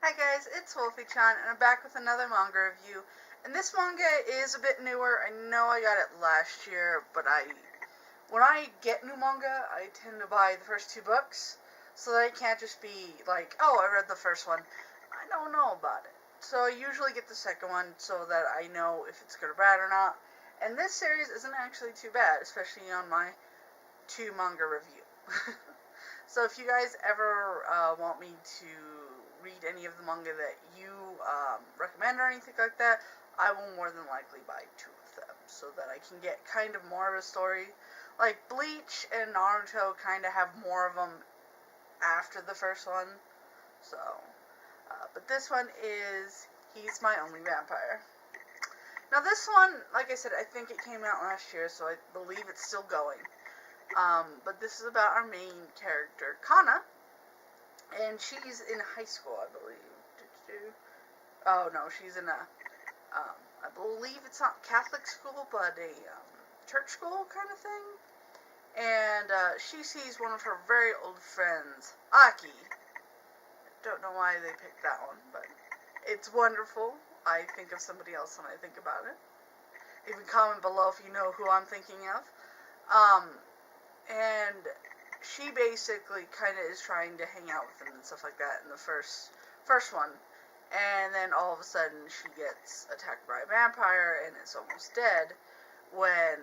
Hi guys, it's Wolfy-Chan, and I'm back with another manga review. And this manga is a bit newer. I know I got it last year, but when I get new manga, I tend to buy the first two books, so that it can't just be like, oh, I read the first one. I don't know about it. So I usually get the second one so that I know if it's good or bad or not. And this series isn't actually too bad, especially on my two manga review. So if you guys ever want me to read any of the manga that you recommend or anything like that, I will more than likely buy two of them so that I can get kind of more of a story. Like Bleach and Naruto kind of have more of them after the first one. So, but this one is He's My Only Vampire. Now this one, like I said, I think it came out last year, so I believe it's still going. But this is about our main character, Kana, and she's in high school, I believe. Oh no, she's in I believe it's not Catholic school, but a church school kind of thing. And she sees one of her very old friends, Aki. Don't know why they picked that one, but it's wonderful. I think of somebody else when I think about it. Even comment below if you know who I'm thinking of. And she basically kind of is trying to hang out with him and stuff like that in the first one. And then all of a sudden she gets attacked by a vampire and is almost dead when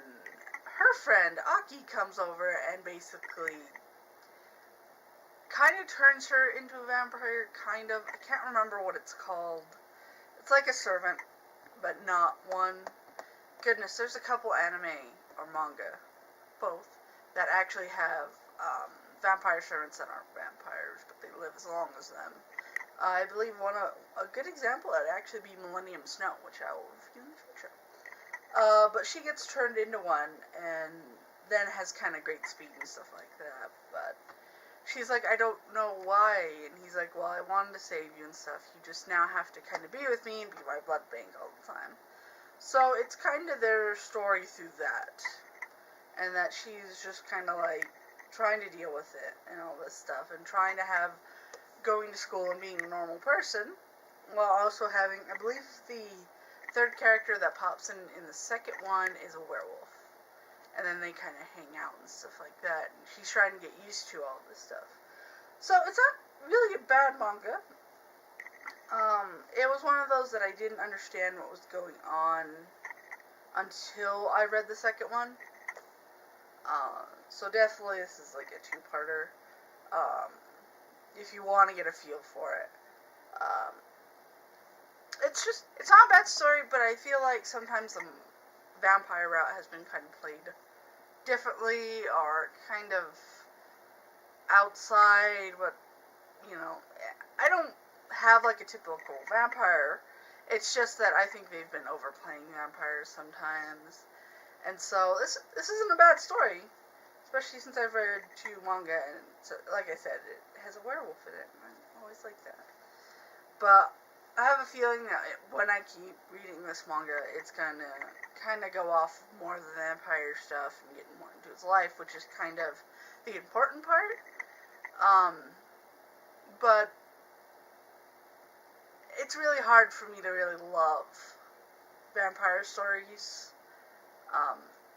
her friend Aki comes over and basically kind of turns her into a vampire, kind of. I can't remember what it's called. It's like a servant, but not one. Goodness, there's a couple anime or manga, both, that actually have vampire servants that aren't vampires, but they live as long as them. I believe a good example would actually be Millennium Snow, which I will review in the future. But she gets turned into one, and then has kind of great speed and stuff like that, but she's like, I don't know why, and he's like, well, I wanted to save you and stuff, you just now have to kind of be with me and be my blood bank all the time. So it's kind of their story through that, and that she's just kind of like trying to deal with it and all this stuff, and trying to have going to school and being a normal person, while also having, I believe the third character that pops in the second one is a werewolf, and then they kind of hang out and stuff like that, and she's trying to get used to all this stuff. So it's not really a bad manga. It was one of those that I didn't understand what was going on until I read the second one. So definitely this is like a two-parter, if you want to get a feel for it. It's not a bad story, but I feel like sometimes the vampire route has been kind of played differently, or kind of outside what, I don't have like a typical vampire. It's just that I think they've been overplaying vampires sometimes. And so this isn't a bad story, especially since I've read two manga, and like I said, it has a werewolf in it, and I always like that. But I have a feeling that when I keep reading this manga, it's gonna kind of go off more of the vampire stuff and get more into his life, which is kind of the important part. But it's really hard for me to really love vampire stories.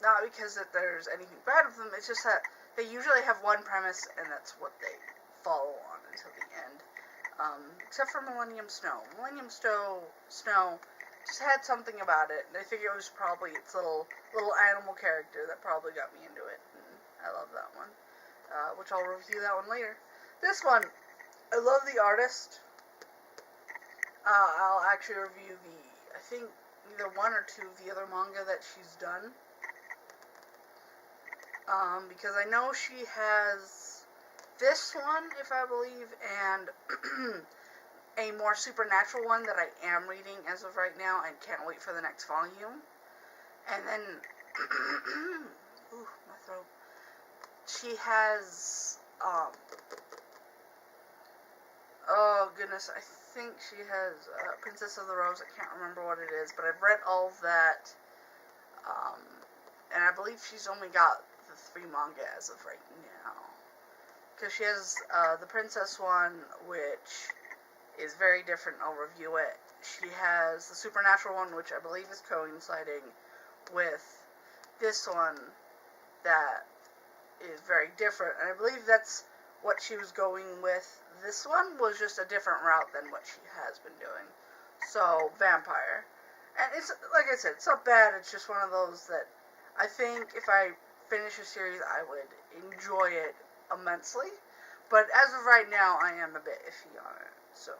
Not because that there's anything bad with them, it's just that they usually have one premise, and that's what they follow on until the end. Except for Millennium Snow. Millennium Snow just had something about it, and I think it was probably its little animal character that probably got me into it, and I love that one, which I'll review that one later. This one, I love the artist. I'll actually review I think, either one or two of the other manga that she's done. Because I know she has this one, if I believe, and a more supernatural one that I am reading as of right now, and can't wait for the next volume. And then, ooh, my throat. She has, oh goodness, I think she has Princess of the Rose. I can't remember what it is, but I've read all of that, and I believe she's only got the 3 manga as of right now, because she has the Princess one, which is very different. I'll review it. She has the supernatural one, which I believe is coinciding with this one that is very different. And I believe that's what she was going with. This one was just a different route than what she has been doing. So, vampire. And it's, like I said, it's not bad. It's just one of those that I think if I finish a series, I would enjoy it immensely. But as of right now, I am a bit iffy on it. So,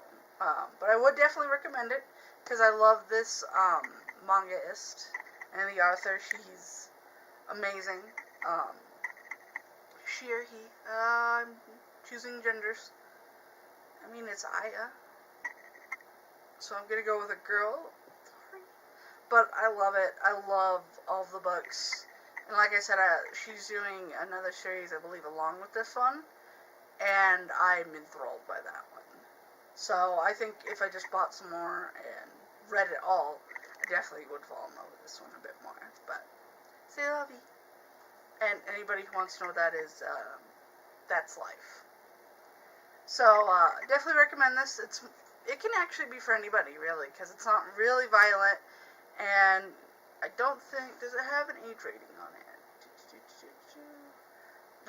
but I would definitely recommend it because I love this mangaist and the author. She's amazing. She or he. I'm choosing genders. I mean, it's Aya. So I'm gonna go with a girl. But I love it. I love all the books. And like I said, she's doing another series, I believe, along with this one. And I'm enthralled by that one. So I think if I just bought some more and read it all, I definitely would fall in love with this one a bit more. But, c'est la vie. And anybody who wants to know what that is, that's life. So, definitely recommend this. It can actually be for anybody, really, because it's not really violent, and I don't think, does it have an age rating on it?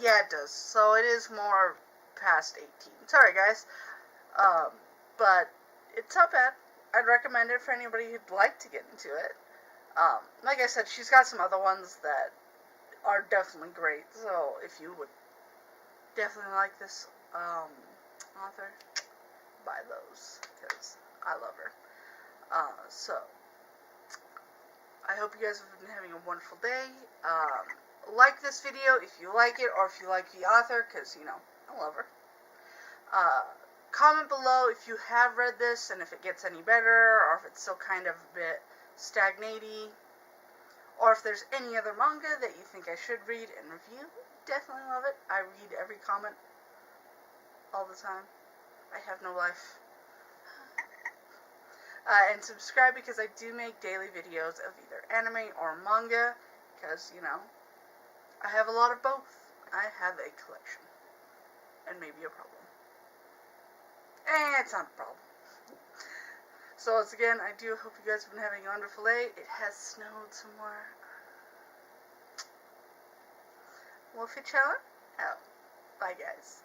Yeah, it does. So it is more past 18. Sorry, guys. But it's not bad. I'd recommend it for anybody who'd like to get into it. Like I said, she's got some other ones that are definitely great, so if you would definitely like this author, buy those, because I love her. So, I hope you guys have been having a wonderful day. Like this video if you like it, or if you like the author, because, you know, I love her. Comment below if you have read this, and if it gets any better, or if it's still kind of a bit stagnaty, or if there's any other manga that you think I should read and review. Definitely love it. I read every comment all the time. I have no life. And subscribe, because I do make daily videos of either anime or manga, because, you know, I have a lot of both. I have a collection. And maybe a problem. It's not a problem. So, once again, I do hope you guys have been having a wonderful day. It has snowed somewhere. Wolfy-Chan out. Bye, guys.